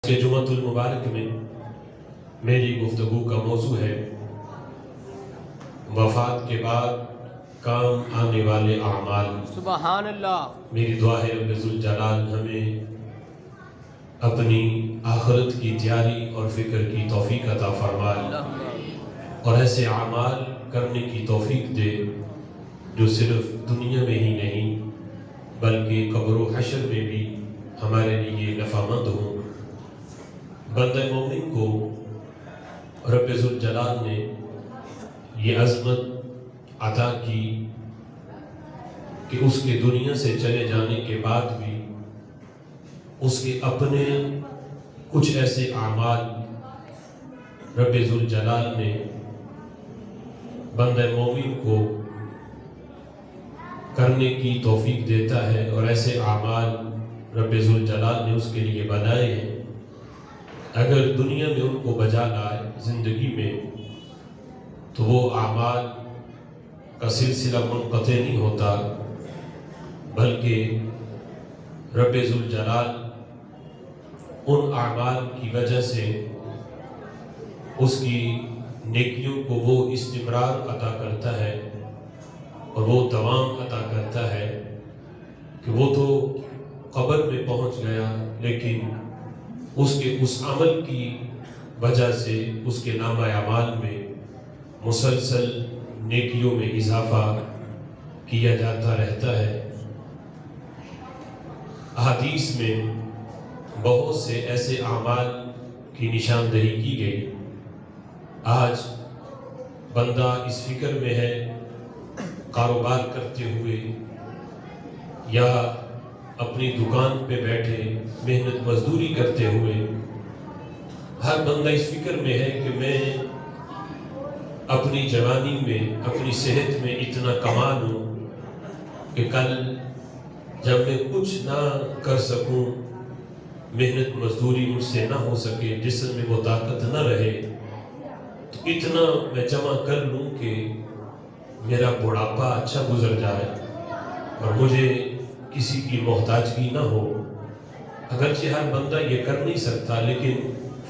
کے جمعۃ المبارک میں میری گفتگو کا موضوع ہے وفات کے بعد کام آنے والے اعمال۔ سبحان اللہ۔ میری دعا ہے رب ذوالجلال ہمیں اپنی آخرت کی تیاری اور فکر کی توفیق عطا فرمائے اور ایسے اعمال کرنے کی توفیق دے جو صرف دنیا میں ہی نہیں بلکہ قبر و حشر میں بھی ہمارے لیے نفع مند ہوں۔ بندہ مومن کو رب ذوالجلال نے یہ عظمت عطا کی کہ اس کے دنیا سے چلے جانے کے بعد بھی اس کے اپنے کچھ ایسے اعمال رب ذوالجلال نے بندہ مومن کو کرنے کی توفیق دیتا ہے، اور ایسے اعمال رب ذوالجلال نے اس کے لیے بنائے ہیں۔ اگر دنیا میں ان کو بجا لائے زندگی میں تو وہ اعمال کا سلسلہ منقطع نہیں ہوتا، بلکہ رب ذوالجلال ان اعمال کی وجہ سے اس کی نیکیوں کو وہ استمرار عطا کرتا ہے اور وہ دوام عطا کرتا ہے کہ وہ تو قبر میں پہنچ گیا لیکن اس کے اس عمل کی وجہ سے اس کے نامہ اعمال میں مسلسل نیکیوں میں اضافہ کیا جاتا رہتا ہے۔ احادیث میں بہت سے ایسے اعمال کی نشاندہی کی گئی۔ آج بندہ اس فکر میں ہے کاروبار کرتے ہوئے یا اپنی دکان پہ بیٹھے محنت مزدوری کرتے ہوئے ہر بندہ اس فکر میں ہے کہ میں اپنی جوانی میں اپنی صحت میں اتنا کما لوں کہ کل جب میں کچھ نہ کر سکوں، محنت مزدوری مجھ سے نہ ہو سکے، جسم میں وہ طاقت نہ رہے، تو اتنا میں جمع کر لوں کہ میرا بڑھاپا اچھا گزر جائے اور مجھے کسی کی محتاجگی نہ ہو۔ اگرچہ ہر بندہ یہ کر نہیں سکتا، لیکن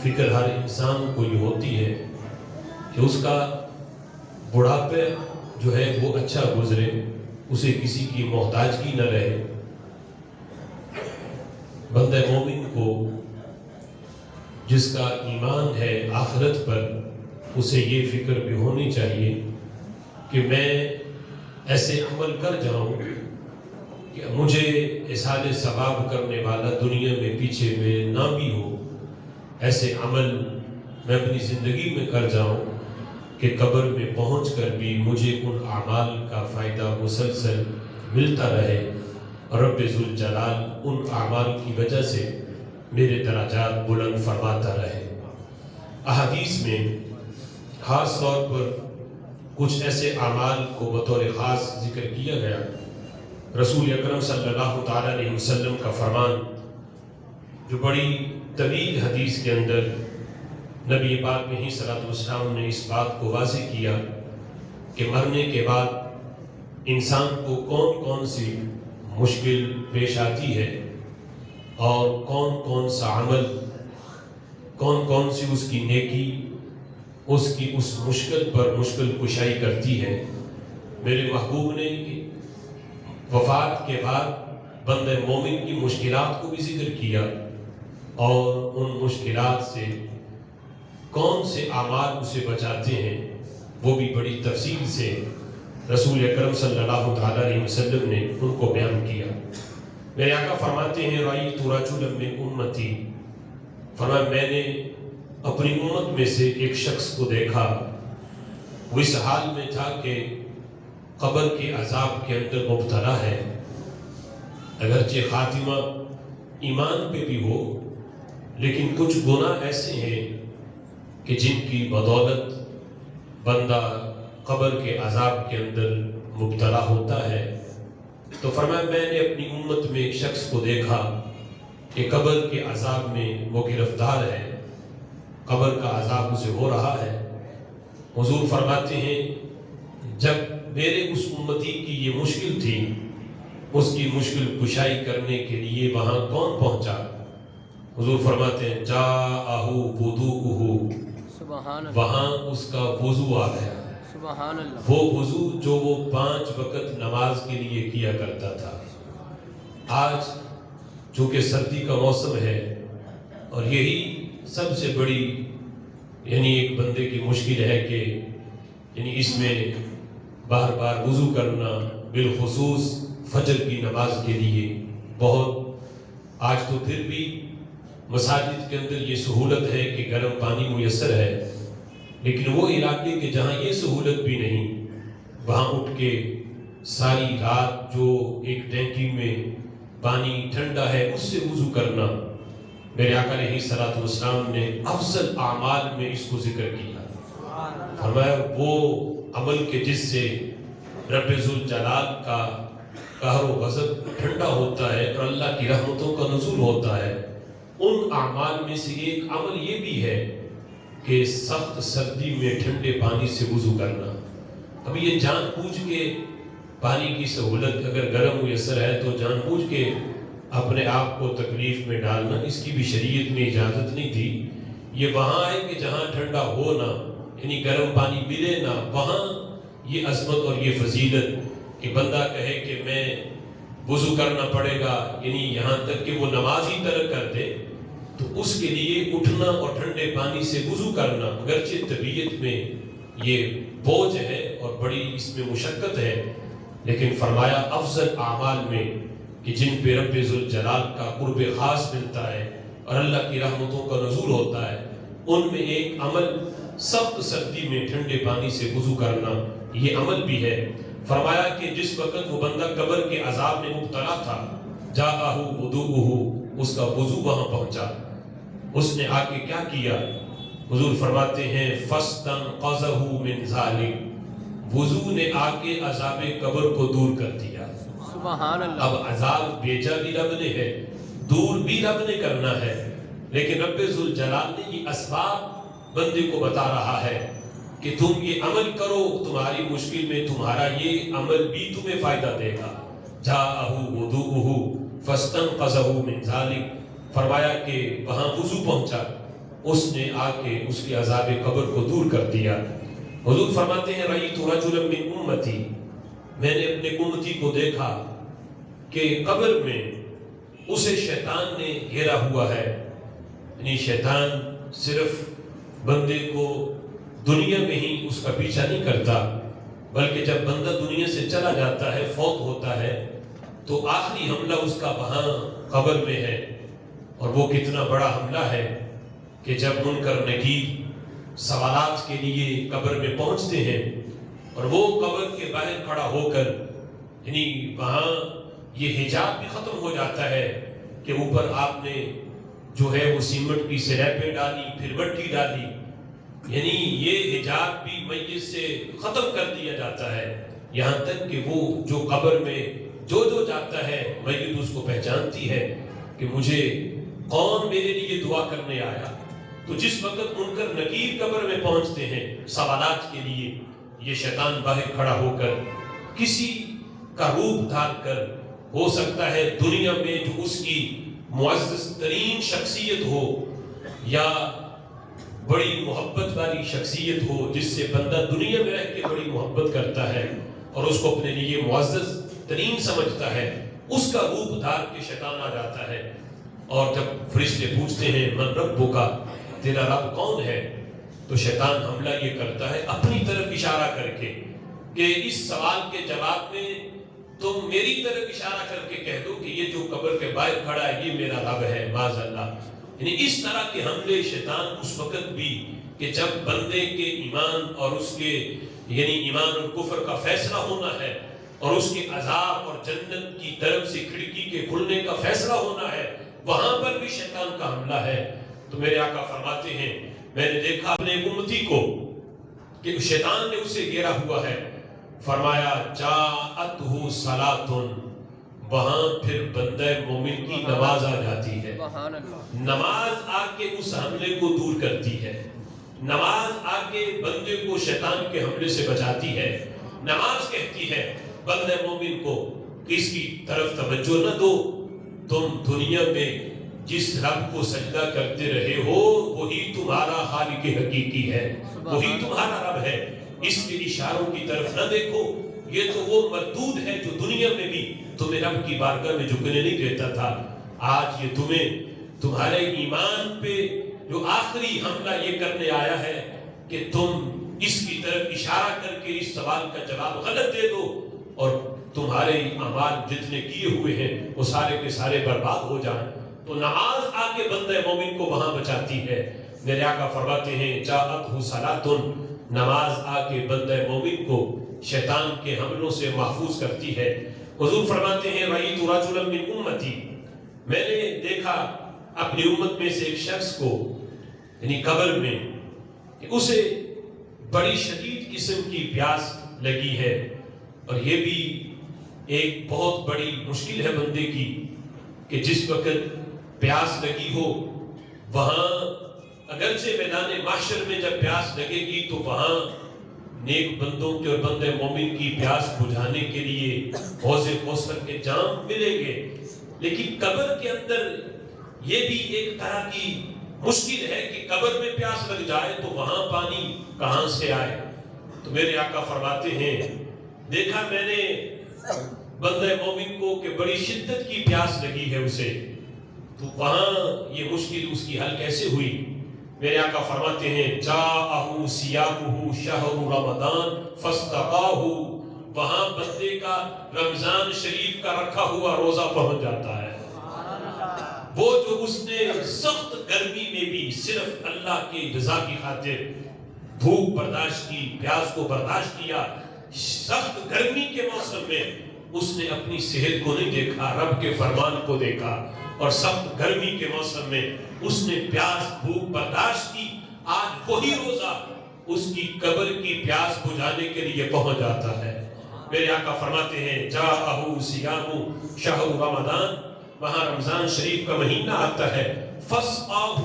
فکر ہر انسان کو یہ ہوتی ہے کہ اس کا بڑھاپے جو ہے وہ اچھا گزرے، اسے کسی کی محتاجگی نہ رہے۔ بندہ مومن کو جس کا ایمان ہے آخرت پر، اسے یہ فکر بھی ہونی چاہیے کہ میں ایسے عمل کر جاؤں کہ مجھے احسان ثواب کرنے والا دنیا میں پیچھے میں نہ بھی ہو۔ ایسے عمل میں اپنی زندگی میں کر جاؤں کہ قبر میں پہنچ کر بھی مجھے ان اعمال کا فائدہ مسلسل ملتا رہے اور رب ذوالجلال ان اعمال کی وجہ سے میرے درجات بلند فرماتا رہے۔ احادیث میں خاص طور پر کچھ ایسے اعمال کو بطور خاص ذکر کیا گیا۔ رسول اکرم صلی اللہ تعالیٰ علیہ وسلم کا فرمان جو بڑی طویل حدیث کے اندر نبی پاک علیہ الصلوۃ والسلام نے اس بات کو واضح کیا کہ مرنے کے بعد انسان کو کون کون سی مشکل پیش آتی ہے اور کون کون سا عمل، کون کون سی اس کی نیکی اس کی اس مشکل پر مشکل کشائی کرتی ہے۔ میرے محبوب نے وفات کے بعد بندہ مومن کی مشکلات کو بھی ذکر کیا اور ان مشکلات سے کون سے اعمال اسے بچاتے ہیں وہ بھی بڑی تفصیل سے رسول اکرم صلی اللہ تعالیٰ علیہ وسلم نے ان کو بیان کیا۔ میرے آقا فرماتے ہیں رأیت رجلا من امتی، فرمایا میں نے اپنی امت میں سے ایک شخص کو دیکھا، وہ اس حال میں تھا کہ قبر کے عذاب کے اندر مبتلا ہے، اگرچہ خاتمہ ایمان پہ بھی ہو لیکن کچھ گناہ ایسے ہیں کہ جن کی بدولت بندہ قبر کے عذاب کے اندر مبتلا ہوتا ہے۔ تو فرمایا میں نے اپنی امت میں ایک شخص کو دیکھا کہ قبر کے عذاب میں وہ گرفتار ہے، قبر کا عذاب اسے ہو رہا ہے۔ حضور فرماتے ہیں جب میرے اس امتی کی یہ مشکل تھی، اس کی مشکل کشائی کرنے کے لیے وہاں کون پہنچا؟ حضور فرماتے ہیں جاءہو وضوءہو، سبحان اللہ، وہاں اس کا وضو آ گیا، سبحان اللہ، وہ وضو جو وہ 5 وقت نماز کے لیے کیا کرتا تھا۔ آج چونکہ سردی کا موسم ہے اور یہی سب سے بڑی یعنی ایک بندے کی مشکل ہے کہ یعنی اس میں بار بار وضو کرنا، بالخصوص فجر کی نماز کے لیے بہت، آج تو پھر بھی مساجد کے اندر یہ سہولت ہے کہ گرم پانی میسر ہے، لیکن وہ علاقے کہ جہاں یہ سہولت بھی نہیں، وہاں اٹھ کے ساری رات جو ایک ٹینکی میں پانی ٹھنڈا ہے اس سے وضو کرنا، میرے آقا علیہ الصلوۃ والسلام نے افضل اعمال میں اس کو ذکر کیا۔ فرمایا وہ عمل کے جس سے رب ذوالجلال کا قہر و غضب ٹھنڈا ہوتا ہے اور اللہ کی رحمتوں کا نزول ہوتا ہے، ان اعمال میں سے ایک عمل یہ بھی ہے کہ سخت سردی میں ٹھنڈے پانی سے وضو کرنا۔ اب یہ جان بوجھ کے پانی کی سہولت اگر گرم میسر ہے تو جان بوجھ کے اپنے آپ کو تکلیف میں ڈالنا، اس کی بھی شریعت میں اجازت نہیں تھی۔ یہ وہاں ہے کہ جہاں ٹھنڈا ہو نہ، یعنی گرم پانی ملے نہ، وہاں یہ عظمت اور یہ فضیلت کہ بندہ کہے کہ میں وضو کرنا پڑے گا، یعنی یہاں تک کہ وہ نماز ہی ترک کر دے، تو اس کے لیے اٹھنا اور ٹھنڈے پانی سے وضو کرنا اگرچہ طبیعت میں یہ بوجھ ہے اور بڑی اس میں مشقت ہے، لیکن فرمایا افضل اعمال میں کہ جن پہ رب ذوالجلال کا قرب خاص ملتا ہے اور اللہ کی رحمتوں کا نزول ہوتا ہے، ان میں ایک عمل سخت سردی میں ٹھنڈے پانی سے وضو کرنا، یہ عمل بھی ہے۔ فرمایا کہ جس وقت وہ بندہ قبر کے عذاب میں مبتلا تھا، جاءہو وضوءہو، اس کا وضو وہاں پہنچا، اس نے آ کے کیا کیا؟ حضور فرماتے ہیں فاستنقذہ من ذالک، وضو نے آ کے عذاب قبر کو دور کر دیا۔ سبحان اللہ، اب عذاب بھیجا بھی رب نے ہے، دور بھی رب نے کرنا ہے، لیکن رب ذوالجلال نے یہ اسباب بندے کو بتا رہا ہے کہ تم یہ عمل کرو، تمہاری مشکل میں تمہارا یہ عمل بھی تمہیں فائدہ دے گا۔ جاءہو وضوءہو فاستنقذہ من ذالک، فرمایا کہ وہاں وضو پہنچا، اس نے آ کے اس کی عذاب قبر کو دور کر دیا۔ حضور فرماتے ہیں رأیت رجلا من امتی، میں نے اپنے امتی کو دیکھا کہ قبر میں اسے شیطان نے گھیرا ہوا ہے، یعنی شیطان صرف بندے کو دنیا میں ہی اس کا پیچھا نہیں کرتا، بلکہ جب بندہ دنیا سے چلا جاتا ہے، فوت ہوتا ہے، تو آخری حملہ اس کا وہاں قبر میں ہے، اور وہ کتنا بڑا حملہ ہے کہ جب منکر نکیر سوالات کے لیے قبر میں پہنچتے ہیں اور وہ قبر کے باہر کھڑا ہو کر، یعنی وہاں یہ حجاب بھی ختم ہو جاتا ہے کہ اوپر آپ نے جو ہے وہ سیمنٹ کی سلیبیں ڈالی، پھر مٹی ڈالی، یعنی یہ حجاب بھی میت سے ختم کر دیا جاتا ہے، یہاں تک کہ وہ جو قبر میں جو جاتا ہے میت اس کو پہچانتی ہے کہ مجھے کون میرے لیے دعا کرنے آیا۔ تو جس وقت منکر نکیر قبر میں پہنچتے ہیں سوالات کے لیے، یہ شیطان باہر کھڑا ہو کر کسی کا روپ دھار کر، ہو سکتا ہے دنیا میں جو اس کی معزز ترین شخصیت ہو یا بڑی محبت والی شخصیت ہو، جس سے بندہ دنیا میں رہ کے بڑی محبت کرتا ہے اور اس کو اپنے لیے معزز ترین سمجھتا ہے، اس کا روپ دھار کے شیطان آ جاتا ہے، اور جب فرشتے پوچھتے ہیں من ربک، تیرا رب کون ہے، تو شیطان حملہ یہ کرتا ہے اپنی طرف اشارہ کر کے کہ اس سوال کے جواب میں تم میری طرف اشارہ کر کے کہہ دو کہ یہ جو قبر کے باہر کھڑا ہے یہ میرا رب ہے، معاذ اللہ۔ یعنی اس طرح کے حملے شیطان اس وقت بھی کہ جب بندے کے ایمان اور اس کے یعنی ایمان اور کفر کا فیصلہ ہونا ہے اور اس کے عذاب اور جنت کی طرف سے کھڑکی کے کھلنے کا فیصلہ ہونا ہے، وہاں پر بھی شیطان کا حملہ ہے۔ تو میرے آقا فرماتے ہیں میں نے دیکھا اپنے امتی کو کہ شیطان نے اسے گھیرا ہوا ہے، فرمایا جاءتہ صلاۃ، وہاں پھر بندہ مومن کی نماز آ جاتی ہے، نماز آ کے اس حملے کو دور کرتی ہے، نماز آ کے بندے کو شیطان کے حملے سے بچاتی ہے۔ نماز کہتی ہے بندہ مومن کو کہ اس کی طرف توجہ نہ دو، تم دنیا میں جس رب کو سجدہ کرتے رہے ہو وہی تمہارا خالق حقیقی ہے، وہی تمہارا رب ہے، اس کے اشاروں کی طرف نہ دیکھو۔ یہ تو وہ مردود ہے جو دنیا میں بھی تمہیں رب کی بارگاہ میں جھکنے نہیں دیتا تھا، آج یہ تمہیں تمہارے ایمان پہ جو آخری حملہ یہ کرنے آیا ہے کہ تم اس کی طرف اشارہ کر کے اس سوال کا جواب غلط دے دو اور تمہارے اعمال جتنے کیے ہوئے ہیں وہ سارے کے سارے برباد ہو جائیں۔ تو نماز آ کے بندہ مومن کو وہاں بچاتی ہے۔ میرے آقا فرماتے ہیں جاءتہ صلاۃ، نماز آ کے بندہ مومن کو شیطان کے حملوں سے محفوظ کرتی ہے۔ حضور فرماتے ہیں رأیت رجلا من امتی، میں نے دیکھا اپنی امت میں سے ایک شخص کو یعنی قبر میں کہ اسے بڑی شدید قسم کی پیاس لگی ہے، اور یہ بھی ایک بہت بڑی مشکل ہے بندے کی کہ جس وقت پیاس لگی ہو وہاں اگرچہ میدان محشر میں جب پیاس لگے گی تو وہاں نیک بندوں کے اور بندے مومن کی پیاس بجھانے کے لیے حوض کوثر کے جام ملیں گے، لیکن قبر کے اندر یہ بھی ایک طرح کی مشکل ہے کہ قبر میں پیاس لگ جائے تو وہاں پانی کہاں سے آئے۔ تو میرے آقا فرماتے ہیں دیکھا میں نے بندہ مومن کو کہ بڑی شدت کی پیاس لگی ہے اسے، تو وہاں یہ مشکل اس کی حل کیسے ہوئی؟ میرے آقا فرماتے ہیں جاءہ صیامہ شہر رمضان فاستقاہ، وہاں بندے کا رمضان شریف کا رکھا ہوا روزہ پہنچ جاتا ہے۔ وہ جو اس نے سخت گرمی میں بھی صرف اللہ کی رضا کی خاطر بھوک برداشت کی، پیاس کو برداشت کیا، سخت گرمی کے موسم میں اس نے اپنی صحت کو نہیں دیکھا، رب کے فرمان کو دیکھا، اور سخت گرمی کے موسم میں اس نے پیاس بھوک برداشت کی، آج وہی روزہ اس کی قبر کی پیاس بجھانے کے لیے پہنچ جاتا ہے۔ میرے آقا فرماتے ہیں جاءہ صیام شہر رمضان، وہاں رمضان شریف کا مہینہ آتا ہے، فسقاہ،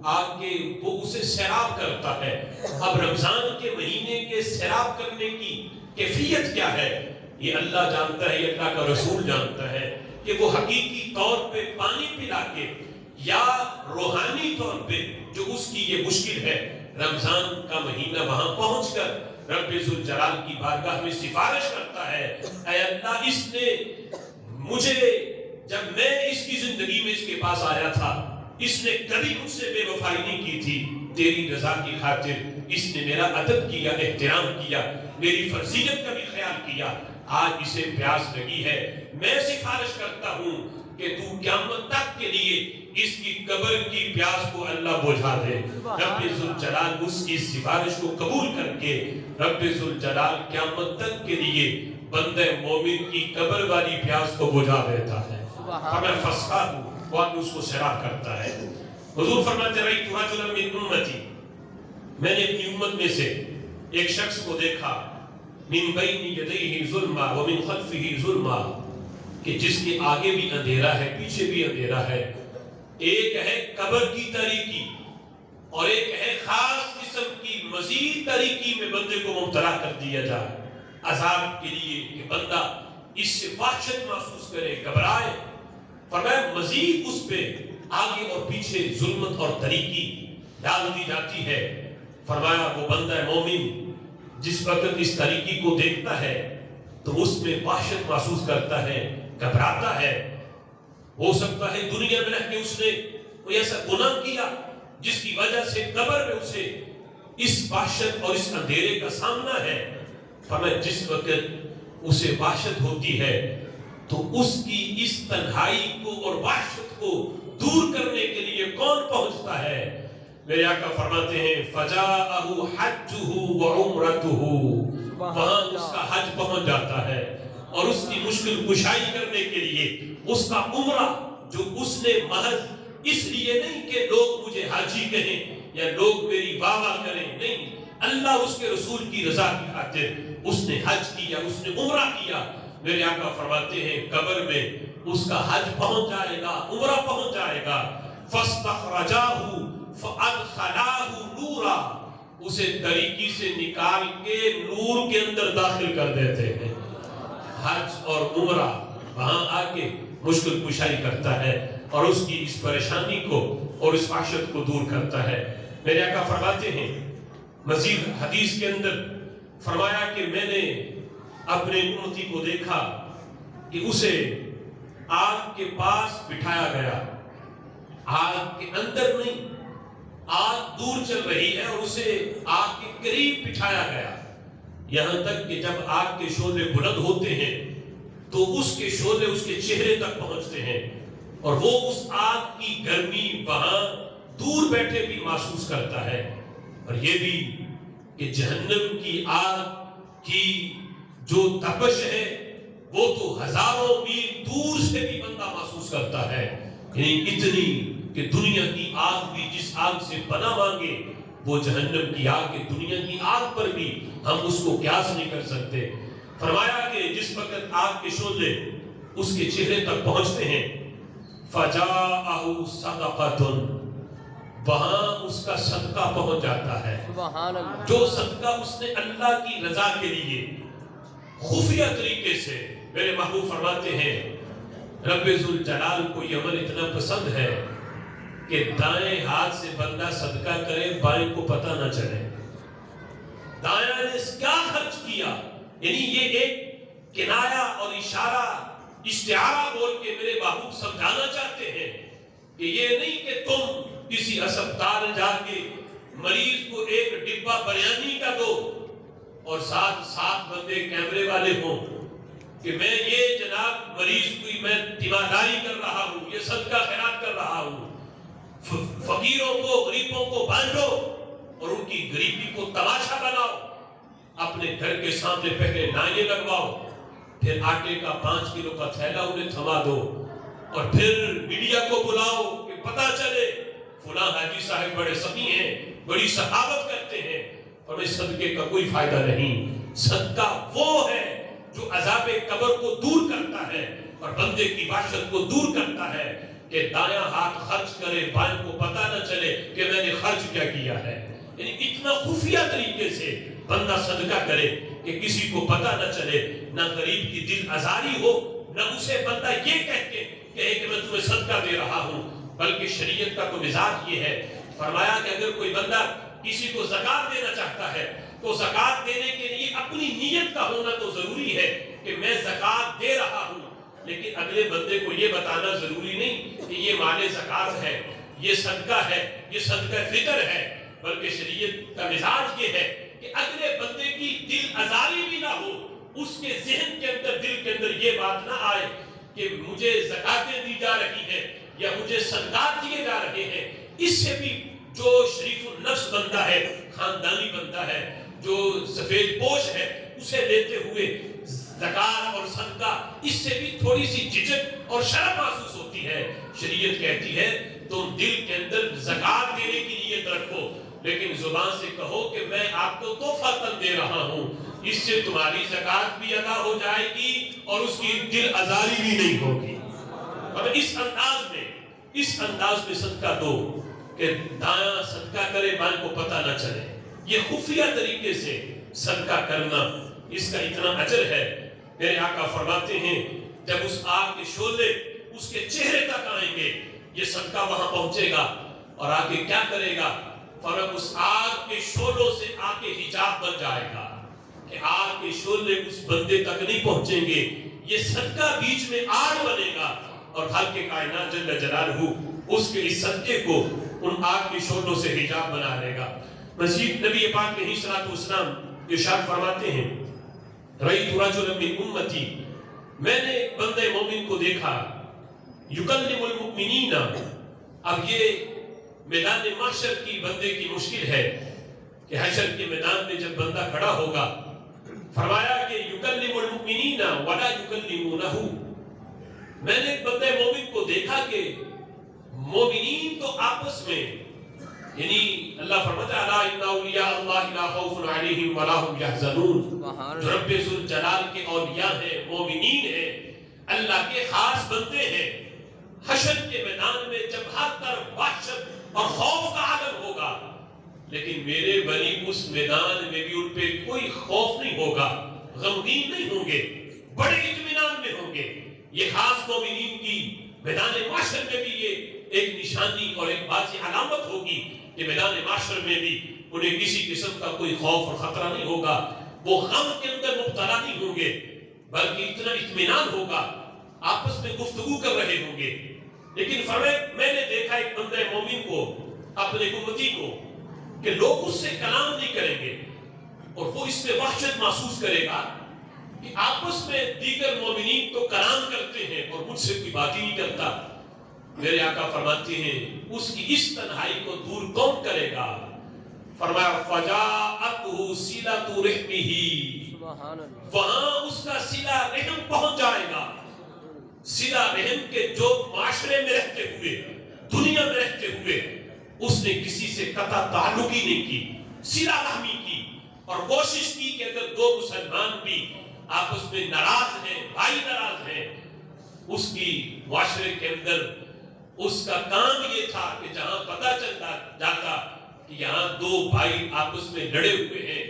آگے وہ اسے سیراب کرتا ہے۔ اب رمضان کے مہینے کے سیراب کرنے کی کیفیت کیا ہے یہ اللہ جانتا ہے، یہ اللہ کا رسول جانتا ہے کہ وہ حقیقی طور پہ پانی پلا کے یا روحانی طور پہ جو اس کی یہ مشکل ہے رمضان کا مہینہ وہاں پہنچ کر رب ذوالجلال کی بارگاہ میں سفارش کرتا ہے، اے اللہ اس نے مجھے جب میں اس کی زندگی میں اس کے پاس آیا تھا اس نے کبھی مجھ سے بے وفائی نہیں کی تھی، تیری رضا کی خاطر اس نے میرا ادب کیا، احترام کیا، میری فرضیت کا بھی خیال کیا، آج اسے پیاس لگی ہے، میں سفارش کرتا ہوں کہ تو قیامت تک کے لیے اس کی قبر کی پیاس کو اللہ بجھا دے۔ رب ذوالجلال اس کی سفارش کو قبول کر کے رب ذوالجلال قیامت تک کے لیے بندہ مومن کی قبر والی پیاس کو بجھا دیتا ہے۔ ہمیں فسقہ ہوں وہ اس کو سیراب کرتا ہے۔ حضور فرماتے رأیت رجلا من امتی، میں نے اپنی امت میں سے ایک شخص کو دیکھا، من بین یدیہ ظلما ومن خلفہ ظلما، کہ جس کے آگے بھی اندھیرا ہے پیچھے بھی اندھیرا ہے، ایک ہے قبر کی تاریکی اور ایک ہے خاص قسم کی مزید تاریکی میں بندے کو مبتلا کر دیا جائے عذاب کے لیے کہ بندہ اس سے وحشت محسوس کرے، گھبرائے۔ فرمایا مزید اس پہ آگے اور پیچھے ظلمت اور تاریکی ڈال دی جاتی ہے۔ فرمایا وہ بندہ مومن جس وقت اس تاریکی کو دیکھتا ہے تو اس میں وحشت محسوس کرتا ہے، گھبراتا ہے۔ ہو سکتا ہے دنیا میں رہ کے اس نے کوئی ایسا گناہ کیا جس کی وجہ سے قبر میں اسے اس وحشت اور اس اندھیرے کا سامنا ہے۔ فرمایا جس وقت اسے وحشت ہوتی ہے تو اس کی اس تنہائی کو اور وحشت کو دور کرنے کے لیے کون پہنچتا ہے؟ میرے آقا فرماتے ہیں فجاءہ حجہ وعمرتہ، وہاں اس کا حج پہنچ جاتا ہے اور اس کی مشکل کشائی کرنے کے لیے اس کا عمرہ جو اس نے محض اس لیے نہیں کہ لوگ مجھے حاجی کہیں یا لوگ میری واہ واہ کریں، نہیں، اللہ اس کے رسول کی رضا کی خاطر اس نے حج کیا، اس نے عمرہ کیا۔ میرے آقا فرماتے ہیں قبر میں اس کا حج پہنچ جائے گا، عمرہ پہنچ جائے گا، فاستخرجاہ فادخلاہ نورا، اسے طریقی سے نکال کے نور کے اندر داخل کر دیتے ہیں۔ حج اور عمرہ وہاں آ کے مشکل کشائی کرتا ہے، اور اس کی اس پریشانی کو اور اس وحشت کو دور کرتا ہے۔ میرے آقا فرماتے ہیں مزید حدیث کے اندر فرمایا کہ میں نے اپنے امتی کو دیکھا کہ اسے آگ کے پاس بٹھایا گیا، آگ کے اندر نہیں، آگ دور چل رہی ہے اور اسے آگ کے قریب بٹھایا گیا، یہاں تک کہ جب آگ کے شعلے بلند ہوتے ہیں تو اس کے شعلے اس کے چہرے تک پہنچتے ہیں اور وہ اس آگ کی گرمی وہاں دور بیٹھے بھی محسوس کرتا ہے۔ اور یہ بھی کہ جہنم کی آگ کی جو تپش ہے وہ تو ہزاروں میل دور سے بھی بندہ محسوس کرتا ہے، یعنی اتنی کہ دنیا کی آگ بھی جس آگ سے پناہ مانگے وہ جہنم کی آگ کے دنیا کی آگ پر بھی ہم اس کو قیاس نہیں کر سکتے۔ فرمایا کہ جس وقت آگ کے شعلے اس کے چہرے تک پہنچتے ہیں فَجَاءَهُ صَدَقَةٌ، وہاں اس کا صدقہ پہنچ جاتا ہے، سبحان اللہ، جو صدقہ اس نے اللہ کی رضا کے لیے خفیہ طریقے سے، میرے محبوب فرماتے ہیں رب ذوالجلال کو یہ عمل اتنا پسند ہے کہ دائیں ہاتھ سے بندہ صدقہ کرے بائیں کو پتہ نہ چلے، دائیں نے کیا خرچ کیا، یعنی یہ ایک کنایا اور اشارہ اشتعارہ بول کے میرے محبوب سمجھانا چاہتے ہیں کہ یہ نہیں کہ تم کسی ہسپتال جا کے مریض کو ایک ڈبہ بریانی کا دو اور ساتھ بندے کیمرے والے ہوں کہ میں یہ جناب مریض کی میں تیمارداری کر رہا ہوں، یہ صدقہ خیرات کر رہا ہوں، فقیروں کو غریبوں کو بانٹو اور ان کی غریبی کو تماشا بناؤ، اپنے گھر کے سامنے پہلے نائنے لگواؤ، پھر آٹے کا 5 کلو کا تھیلا انہیں تھما دو اور پھر میڈیا کو بلاؤ کہ پتہ چلے فلاں حاجی صاحب بڑے سخی ہیں، بڑی سخاوت کرتے ہیں، اور اس صدقے کا کوئی فائدہ نہیں۔ صدقہ وہ ہے جو عذاب قبر کو دور کرتا ہے اور بندے کی وحشت کو دور کرتا ہے کہ دایاں ہاتھ خرچ کرے بائیں کو پتہ نہ چلے کہ میں نے خرچ کیا کیا ہے، یعنی اتنا خفیہ طریقے سے بندہ صدقہ کرے کہ کسی کو پتہ نہ چلے، نہ غریب کی دل آزاری ہو، نہ اسے بندہ یہ کہہ کے کہ میں تمہیں صدقہ دے رہا ہوں، بلکہ شریعت کا تو مزاج یہ ہے، فرمایا کہ اگر کوئی بندہ کسی کو زکوٰۃ دینا چاہتا ہے تو زکوٰۃ دینے کے لیے اپنی نیت کا ہونا تو ضروری ہے کہ میں زکوٰۃ دے رہا ہوں، لیکن اگلے بندے کو یہ بتانا ضروری نہیں کہ یہ مال زکوٰۃ ہے، یہ صدقہ ہے، یہ صدقہ فطر ہے، بلکہ شریعت کا مزاج یہ ہے کہ اگلے بندے کی دل آزاری بھی نہ ہو، اس کے ذہن کے اندر دل کے اندر یہ بات نہ آئے کہ مجھے زکاتیں دی جا رہی ہیں یا مجھے صدقات دیے جا رہے ہیں۔ اس سے بھی جو شریف النفس بندہ ہے، خاندانی بندہ ہے، جو سفید پوش ہے، اسے لیتے ہوئے زکات اور صدقہ اس سے بھی تھوڑی سی جھجک اور شرم محسوس ہوتی ہے۔ شریعت کہتی ہے تم دل کے اندر زکات دینے کی نیت رکھو، لیکن زبان سے کہو کہ میں آپ کو تحفہ دے رہا ہوں، اس سے تمہاری زکات بھی ادا ہو جائے گی اور اس کی دل آزاری بھی نہیں ہوگی۔ اور اس انداز میں صدقہ دو کہ دایاں صدقہ کرے بائیں کو پتہ نہ چلے، یہ خفیہ طریقے سے صدقہ کرنا، اس کا اتنا اجر ہے۔ میرے آقا فرماتے ہیں جب اس آگ کے شعلے اس کے چہرے تک آئیں گے، یہ صدقہ وہاں پہنچے گا اور آگے کیا کرے گا؟ فرق اس آگ کے شعلوں سے آگے حجاب بن جائے گا کہ آگ کے شعلے اس بندے تک نہیں پہنچیں گے، یہ صدقہ بیچ میں آگ بنے گا اور خالق کائنات جل جلالہ اس کے اس صدقے کو ان آگ کے شعلوں سے حجاب بنا لے گا۔ مزید نبی پاک علیہ الصلوۃ والسلام ارشاد فرماتے ہیں رأیت رجلا من امتی، میں نے بندے مومن کو دیکھا یکلم المؤمنین۔ اب یہ میدان محشر کی بندے کی مشکل ہے کہ حشر کے میدان میں جب بندہ کھڑا ہوگا، فرمایا کہ یکلم المؤمنین ولا یکلمونہ، میں نے ایک بندے مومن کو دیکھا کہ مومنین تو آپس میں، یعنی اللہ فرماتا ہے الا ان اولیاء اللہ لا خوف علیہم ولا هم یحزنون، جو رب ذوالجلال کے اولیاء ہیں، مومنین ہیں، اللہ کے خاص بندے ہیں، حشر کے میدان میں جب ہر طرف وحشت اور خوف کا عالم ہوگا، لیکن میرے ولی اس میدان میں بھی ان پہ کوئی خوف نہیں ہوگا، غمگین نہیں ہوں گے، بڑے اطمینان میں ہوں گے۔ یہ خاص مومنین کی میدان معاشر میں بھی یہ ایک نشانی اور ایک واضح علامت ہوگی کہ میدان معاشر میں بھی انہیں کسی قسم کا کوئی خوف اور خطرہ نہیں ہوگا، وہ غم کے اندر مبتلا نہیں ہوں گے، بلکہ اتنا اطمینان ہوگا، آپس میں گفتگو کر رہے ہوں گے۔ لیکن فرمائے میں نے دیکھا ایک بندہ مومن کو، اپنے امتی کو، کہ لوگ اس سے کلام نہیں کریں گے اور وہ اس میں وحشت محسوس کرے گا کہ آپس میں دیگر مومنین تو کلام کرتے ہیں اور مجھ سے کوئی بات ہی نہیں کرتا۔ میرے آقا فرماتے ہیں اس کی اس تنہائی کو دور کون کرے گا؟ فرمایا فَجَاءَتْهُ صِلَةُ رَحْمِهِ، سبحان اللہ، وہاں اس کا صلہ رحم پہنچ جائے گا۔ صلہ رحم کے جو معاشرے میں رہتے ہوئے، دنیا میں رہتے ہوئے اس نے کسی سے قطع تعلق ہی نہیں کی، صلہ رحمی کی اور کوشش کی کہ اگر دو مسلمان بھی آپس میں ناراض ہیں، بھائی ناراض ہیں، اس کی معاشرے کے اندر اس کا کام یہ تھا کہ جہاں پتہ چلتا جاتا کہ یہاں دو بھائی آپس میں لڑے ہوئے ہیں،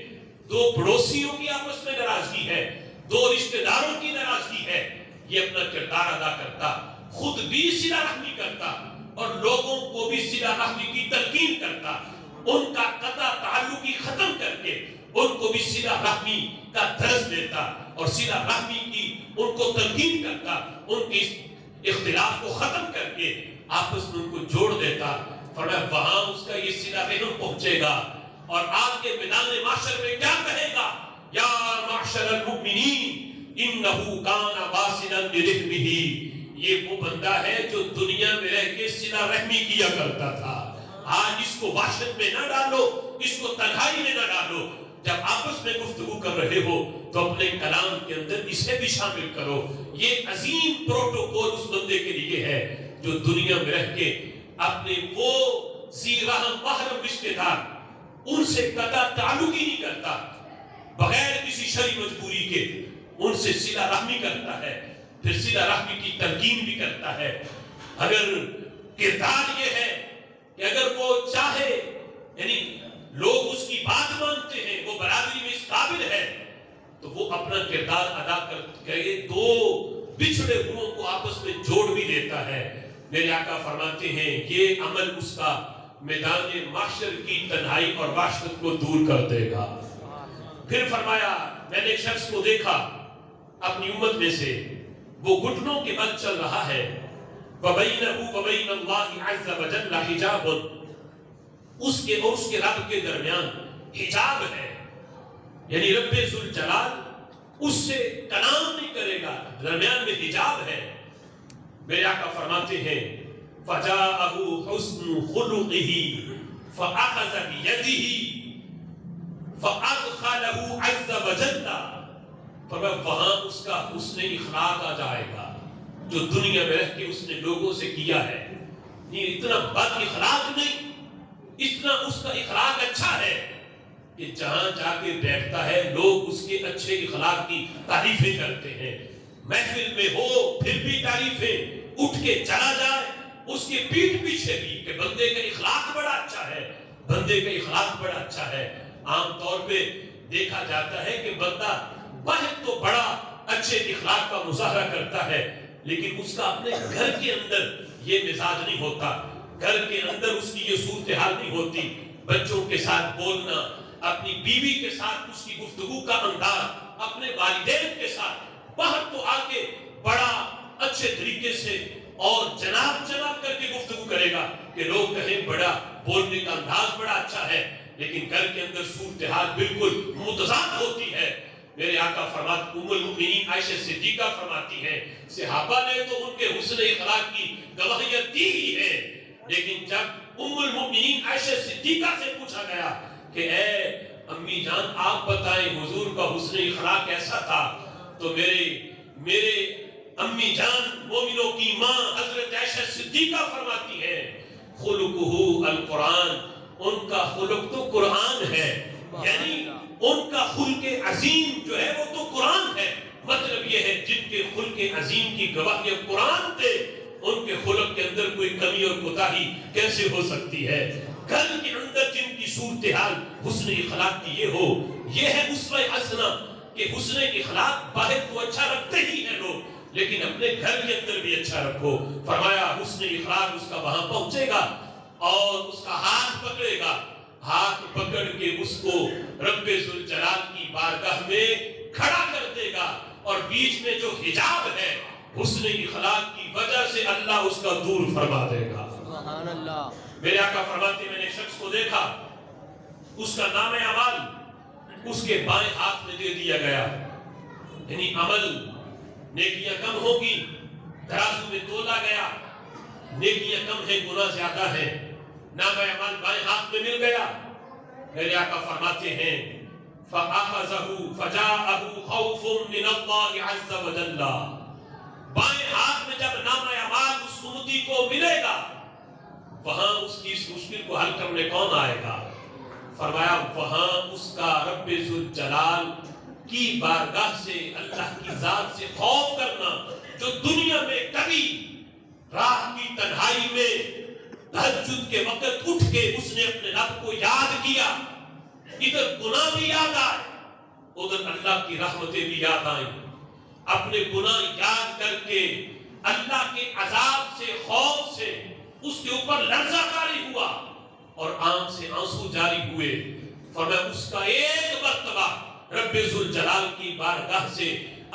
دو پڑوسیوں کی آپس میں ناراضگی ہے، دو رشتہ داروں کی ناراضگی ہے، یہ اپنا کردار ادا کرتا، خود بھی صلہ رحمی کرتا اور لوگوں کو بھی صلہ رحمی کی تلقین کرتا، ان کا قطع تعلقی ختم کر کے ان کو بھی صلہ رحمی کا درس دیتا اور صلہ رحمی کی ان کو تلقین کرتا، ان کی اختلاف کو ختم کر کے آپس میں ان کو جوڑ دیتا۔ فرمایا وہاں اس کا یہ صلہ رحم پہنچے گا اور آج کے میدان معاشر میں کیا کہے گا؟ یا معاشر المؤمنین انہو کان واصلا برحمہ، یہ وہ بندہ ہے جو دنیا میں رہ کے صلہ رحمی کیا کرتا تھا۔ آج اس کو وحشت میں نہ ڈالو، اس کو تنہائی میں نہ ڈالو، جب آپس میں گفتگو کر رہے ہو تو اپنے کلام کے اندر اسے بھی شامل کرو۔ یہ عظیم پروٹوکول اس بندے کے لیے ہے جو دنیا میں رہ کے اپنے وہ زیرہ محرم رشتہ دار ان سے قطع تعلق ہی نہیں کرتا، بغیر کسی شرعی مجبوری کے ان سے صلہ رحمی کرتا ہے، پھر صلہ رحمی کی تلقین بھی کرتا ہے۔ اگر کردار یہ ہے کہ اگر وہ چاہے، یعنی لوگ اس کی بات مانتے ہیں، وہ برادری میں اس قابل ہے، تو وہ اپنا کردار ادا کر کے دو بچھڑے ہوں کو آپس میں جوڑ بھی دیتا ہے۔ میرے آقا فرماتے ہیں یہ عمل اس کا میدان محشر کی تنہائی اور وحشت کو دور کر دے گا۔ پھر فرمایا میں نے ایک شخص کو دیکھا اپنی امت میں سے، وہ گھٹنوں کے بل چل رہا ہے، وَبَيْنَهُ وَبَيْنَ اللَّهِ عَزَّ وَجَلَّ حِجَابٌ، اس کے اور اس کے رب کے درمیان حجاب ہے، یعنی رب ذوالجلال اس سے کلام نہیں کرے گا، درمیان میں حجاب ہے۔ میرے آقا فرماتے ہیں فَجَاءَهُ حُسْنُ خُلُقِهِ فَأَخَذَ بِيَدِهِ فَأَدْخَلَهُ عَزَّ وَجَلَّ، فرمایا وہاں اس کا حسن اخلاق آ جائے گا جو دنیا میں رہ کے اس نے لوگوں سے کیا ہے۔ یہ اتنا بد اخلاق نہیں، اتنا اس کا اخلاق اچھا ہے کہ جہاں جا کے بیٹھتا ہے لوگ اس کے اچھے اخلاق کی تعریفیں کرتے ہیں، محفل میں ہو پھر بھی تعریفیں، اٹھ کے چلا جائے اس کے پیٹھ پیچھے بھی کہ بندے کا اخلاق بڑا اچھا ہے، بندے کا اخلاق بڑا اچھا ہے۔ عام طور پہ دیکھا جاتا ہے کہ بندہ باہر تو بڑا اچھے اخلاق کا مظاہرہ کرتا ہے لیکن اس کا اپنے گھر کے اندر یہ مزاج نہیں ہوتا، گھر کے اندر اس کی یہ صورتحال نہیں ہوتی، بچوں کے ساتھ بولنا، اپنی بیوی کے ساتھ اس کی گفتگو کا انداز، اپنے والدین کے ساتھ باہر تو آ کے بڑا اچھے طریقے سے اور جناب جناب کر کے گفتگو کرے گا کہ لوگ کہیں بڑا بولنے کا انداز بڑا اچھا ہے، لیکن گھر کے اندر صورتحال بالکل متضاد ہوتی ہے۔ میرے آقا فرماتے ام المؤمنین عائشہ صدیقہ فرماتی ہیں صحابہ نے تو ان کے حسن اخلاق کی گواہیت دی ہی ہے، لیکن جب ام المؤمنین عائشہ صدیقہ سے پوچھا گیا کہ اے امی جان آپ بتائیں حضور کا حسن اخلاق کیسا تھا، تو میرے امی جان مومنوں کی ماں حضرت عائشہ صدیقہ فرماتی ہیں خلقہ القرآن، ان کا خلق تو قرآن ہے، یعنی ان کا خلق عظیم جو ہے وہ تو قرآن ہے۔ مطلب یہ ہے جن کے خلق عظیم کی گواہی قرآن تھے ان کے خلق کے اندر کوئی کمی اور کوتاہی کیسے ہو سکتی ہے؟ گھر کے اندر جن کی صورتحال حسن اخلاق کی یہ ہو، یہ ہے اسوہ حسنہ کہ حسن اخلاق باہر تو اچھا رکھتے ہی ہیں لوگ، لیکن اپنے گھر کے اندر بھی اچھا رکھو. فرمایا حسن اخلاق اس کا وہاں پہنچے گا اور اس کا ہاتھ پکڑے گا. ہاتھ پکڑ کے اس کو رب ذوالجلال کی بارگاہ میں کھڑا کر دے گا اور بیچ میں جو حجاب ہے حسن اخلاق کی وجہ سے اللہ اس کا دور فرما دے گا. سبحان اللہ. میرے آقا فرماتے میں نے شخص کو دیکھا, اس کا نام اعمال اس کے بائیں ہاتھ میں دے دیا گیا. یعنی عمل نیکیاں کم ہوگی, ترازو میں تولا گیا, نیکیاں کم ہیں گناہ زیادہ ہیں, نام اعمال بائیں ہاتھ میں مل گیا. میرے آقا فرماتے ہیں فَأَخَذَهُ فَجَاءَهُ خَوْفٌ مِّنَ اللَّهِ عَزَّ وَجَلَّ. بائیں ہاتھ میں جب نام اعمال اس امتی کو ملے گا, وہاں اس کی اس مشکل کو حل کرنے کون آئے گا؟ فرمایا وہاں اس کا رب ذوالجلال کی بارگاہ سے, اللہ کی ذات سے خوف کرنا جو دنیا میں کبھی راہ کی تنہائی میں تہجد کے وقت اٹھ کے اس نے اپنے رب کو یاد کیا, ادھر گناہ بھی یاد آئے, ادھر اللہ کی رحمتیں بھی یاد آئیں, اپنے گناہ یاد کر کے اللہ کے عذاب سے, خوف سے اس کے اوپر لرزہ طاری ہوا اور آنکھ سے آنسو جاری ہوئے. فرمایا اس کا ایک مرتبہ رب ذوالجلال کی بارگاہ سے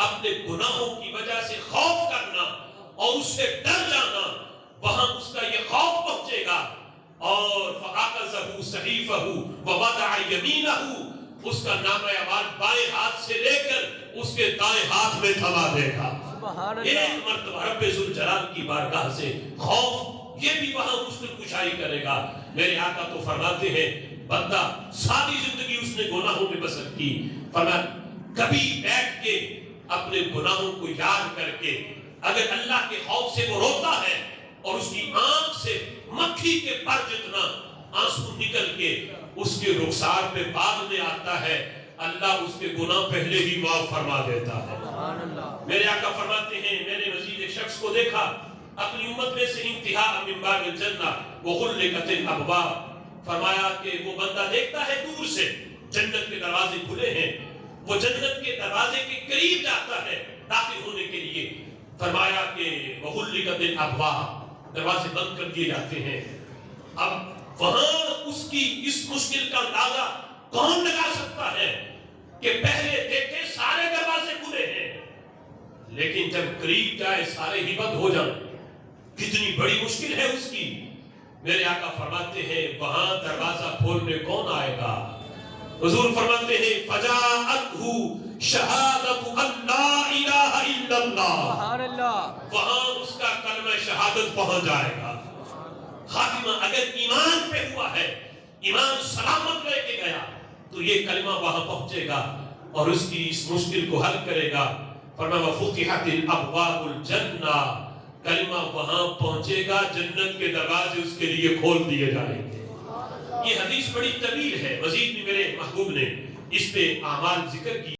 اپنے گناہوں کی وجہ سے خوف کرنا اور اس سے ڈر جانا, وہاں اس کا یہ خوف پہنچے گا. اور فَأَخَذَهُ صَحِيفَهُ وَوَضَعَ يَمِينَهُ, اس کا نام اعمال بائیں ہاتھ سے لے کر اس کے دائیں ہاتھ میں تھما دے گا. سبحان اللہ. ایک مرتبہ رب ذوالجلال کی بارگاہ سے خوف, یہ بھی وہاں مشکل کشائی کرے گا. میرے آقا تو فرماتے ہیں بندہ ساری زندگی اس نے گناہوں میں بسر کی, فرمایا کبھی بیٹھ کے اپنے گناہوں کو یاد کر کے اگر اللہ کے خوف سے وہ روتا ہے اور اس کی آنکھ سے مکھی کے پر جتنا آنسو نکل کے اس کے رخسار پہ بعد میں آتا ہے, اللہ اس کے گناہ پہلے ہی معاف فرما دیتا ہے. سبحان اللہ. میرے آقا فرماتے ہیں میں نے مزید ایک شخص کو دیکھا اپنی امت میں سے انتہا من باب الجنہ وغلقت الابواب. فرمایا کہ وہ بندہ دیکھتا ہے دور سے جنت کے دروازے کھلے ہیں, وہ جنت کے دروازے کے قریب جاتا ہے داخل ہونے کے لیے. فرمایا کہ وغلقت الابواب, دروازے بند کر دیے جاتے ہیں. اب وہاں اس کی اس مشکل کا اندازہ کون لگا سکتا ہے کہ پہلے دیکھے سارے دروازے کھلے ہیں, لیکن جب قریب جائے سارے ہی بند ہو جائیں, کتنی بڑی مشکل ہے اس کی. میرے آقا فرماتے ہیں وہاں دروازہ کھولنے کون آئے گا؟ حضور فرماتے ہیں فَجَاءَتْهُ شَهَادَةُ أَن لَا إِلَٰهَ إِلَّا اللَّهُ. سبحان اللہ. وہاں اس کا کلمہ شہادت پہنچ جائے گا. خاتمہ اگر ایمان پہ ہوا ہے, ایمان سلامت لے کے گیا, تو یہ کلمہ وہاں پہنچے گا اور اس کی اس مشکل کو حل کرے گا. فرمایا وَفُتِحَتِ الْأَبْوَابُ الْجَنَّةِ, کلمہ وہاں پہنچے گا, جنت کے دروازے اس کے لیے کھول دیے جائیں گے. یہ حدیث بڑی طویل ہے, مزید بھی میرے محبوب نے اس پہ اعمال ذکر کی.